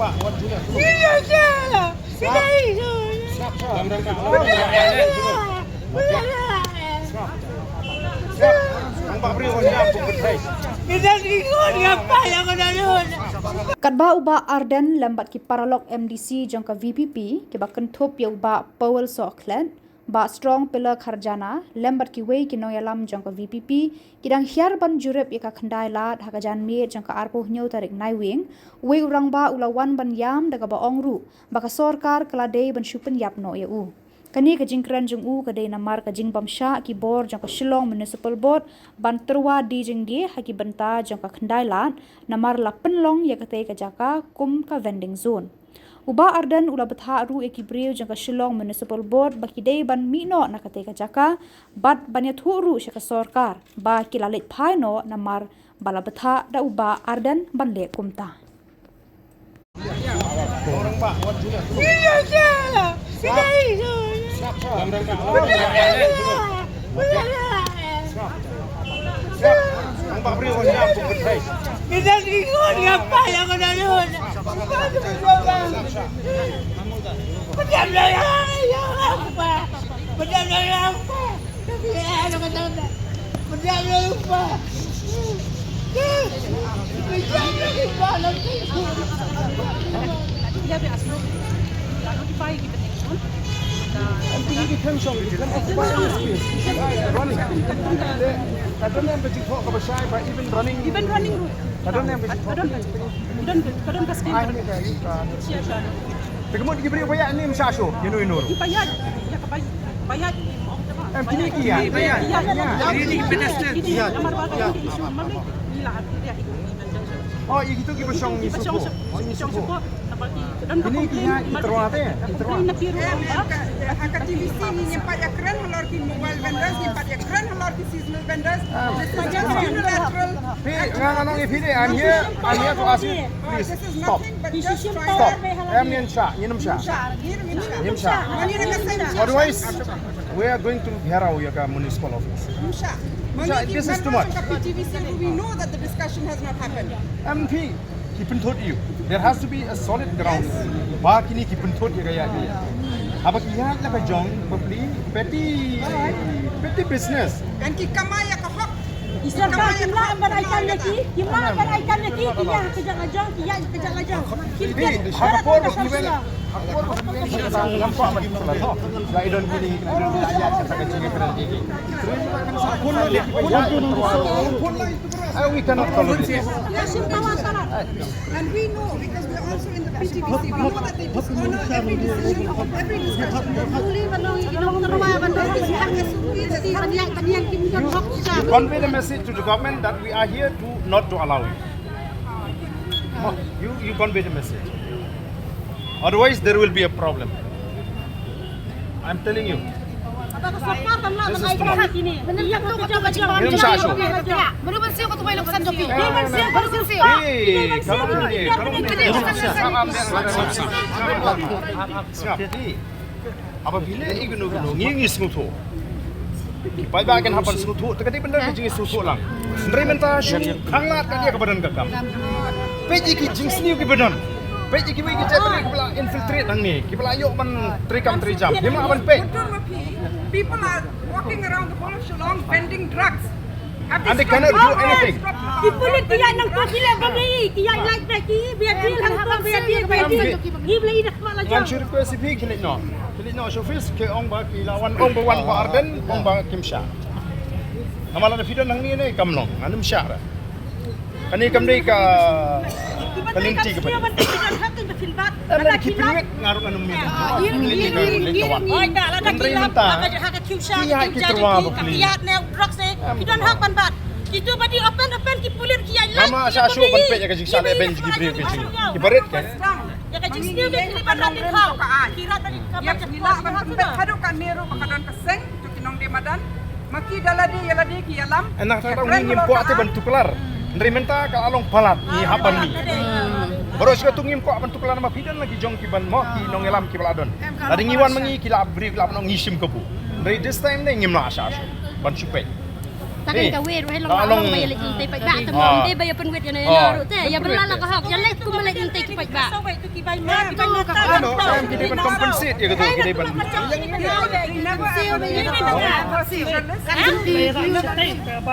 Rangbah, what do you do? Rangbah Briew on yang putih. Kadba uba Ardent lambat ki paralog MDC jangka VPP ki bakan thop ya uba Powell Soklen ba strong pillar kharjana lambat ki wei ki noyalam jangka VPP kidang hiar ban Jurip ya ka khandai lat hakajan me jangka arpo nyau tarik naiwing wei Rangbah ulawan ban yam daga ba ongru baka sorkar kelade ban syupen yapno ya u kani ka jingkran jung u ka dei namar ka jing bamsha ki bor jangka Shillong municipal board ban terwa di jingge haki banta jangka khandai lat namar la penlong ya ka tei ka jaka kum ka vending zone uba Ardent ula betha ru eki Briew jangka Shillong municipal board baki dei ban mino na ka tei ka jaka bat banya thu ru syaka sorkar ba ki lalit phai no namar bala betha da uba Ardent ban le kumta Rangbah, what do you do? Rangbah Briew on yang putih. I don't know if you talk about shy, but even running route. I don't know if you talk. Kadon basket. Bagaimana kita beri bayar ni masa show, you know. Bayar, ya bayar. Kini kia, bayar. Ini pedestrian. Nomor bagai ini isu mana? Gila, dia itu. Oh, itu kita bersong ni suku. Ini kia teruat eh. Hak TVC ni nyempat ya keren halor ki mobile vendors, nyempat ya keren halor ki seasonal vendors. Macam unilateral. Ngang I'm here to ask you, please stop. Stop. Niem Sha. Otherwise, we are going to Gherau ya municipal office. This is too much. We know that the discussion has not happened. MP, keep in touch you. There has to be a solid ground. Ba kini keep in touch ya kaya. Apa kiya la ka jong beli petty business. Dan ki kamaya ka hok. Islam kimla beraikan lagi, kimla beraikan lagi, dia kejak lajang, dia kejak lajang. Ini Khubor given Khubor nampak macam tu. Laidon kini ayat kata kecil keren gigi. We cannot follow this. And we know because we are also in the PTVC, we know that they dishonor every decision of every discussion. You convey the message to the government that we are here to not to allow it. You convey the message. Otherwise, there will be a problem. I'm telling you. This is too much. Minum sasho. Apabila igno ngingis ngutu. Bagian hafal sutu, terkadang benar jingis sutu lang. Implementasi hangat dia kebadan gagam. Peji ki jingis ni kebadan. Peji ki kita beri infiltrate lang ni. Kita ayok man 3 jam. Dia mah aban pe. People are walking around the whole of Shillong vending drugs. And they cannot do anything. Ipulit tiyan ng sila bagi, tiyan like lagi, biar dia lang biar dia. Gibla ina kemana Yang Jurip si pi kilit no. Kilit no office ke ong ba kilawan ong ba wan ba Ardent, ong ba Kimsha. Namala na video nang ni kamlong, anum sya ra. Kani kamdei ka kalinti ka pa. Ana kipinwek ngarong anum mi. Ini dah lah dah kilap, hak Kimsha, kiat ne drugs ne, kita hak banbat. Itu badi open ki pulir ki ai Mama sa show ban pe ya ka jing sale ben jigi Briew ke jing. Ki baret kan. Ya ka jing sini ben ni barat ni kau. Kira tadi Ya kila ban hadu kan meru makadan keseng tu kinong de madan. Maki daladi yaladi ki yalam. Enak ta ngim po ate ban tukelar. Nrimenta ka along palat ni haban ni. Baru suka tungim ko aban tukelar ma pidan lagi jong ki ban mo ki nong elam ki baladon. Ladi ngiwan mangi kila Briew kila nong ngisim kebu. Dari this time ni ngim la asas. Ban supet. Takkan kau wait, long bayar lagi intai, pak tak temam dia bayar penwet yang nak tu, ya berlalu kau hak, yang lain tu malah intai cepat ba. Sampai tu kibai mak, kibai mak. Ano, kaya kita ban compensate ya gitu, kita ban.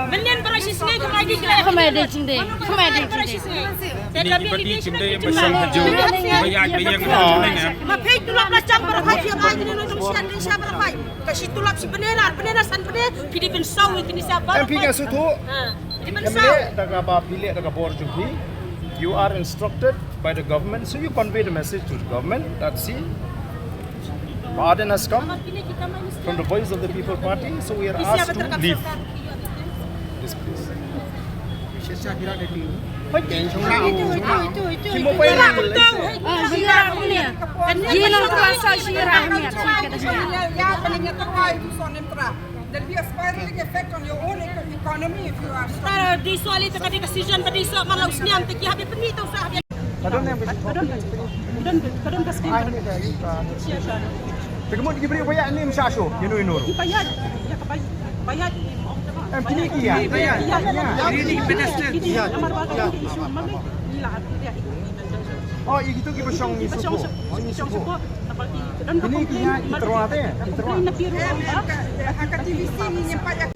Mending berasi sini kemai di kira. Kemai di cinde. Ini bagi cinde yang besar haju, bayar bayar kan? Mapai tulap lacang berapa tiap hari ni nonton sian dan siapa berapa? Kasih tulap si benar san benar. Pilih ben saw ini siapa? MP kan sutu. Ini ben Kami saw. daga ba pilih daga Khuborjylla. You are instructed by the government, so you convey the message to the government that see, Ardent has come from the voice of the people party, so we are asked to leave this place. Cuma apa yang There'll be a spiraling effect on your own economy if you are strong. Tara di soal itu kan decision tadi soal malau seniam teki habis penito sah habis. Kadang kasih Pegamo di Briew bayar ni msasho, inu. bayad, ya bayad. Kini kia. Ini pedestrian. Oh, itu kita syong ni suku. Ini kia iterwate. Hak aktivisi ni nyempat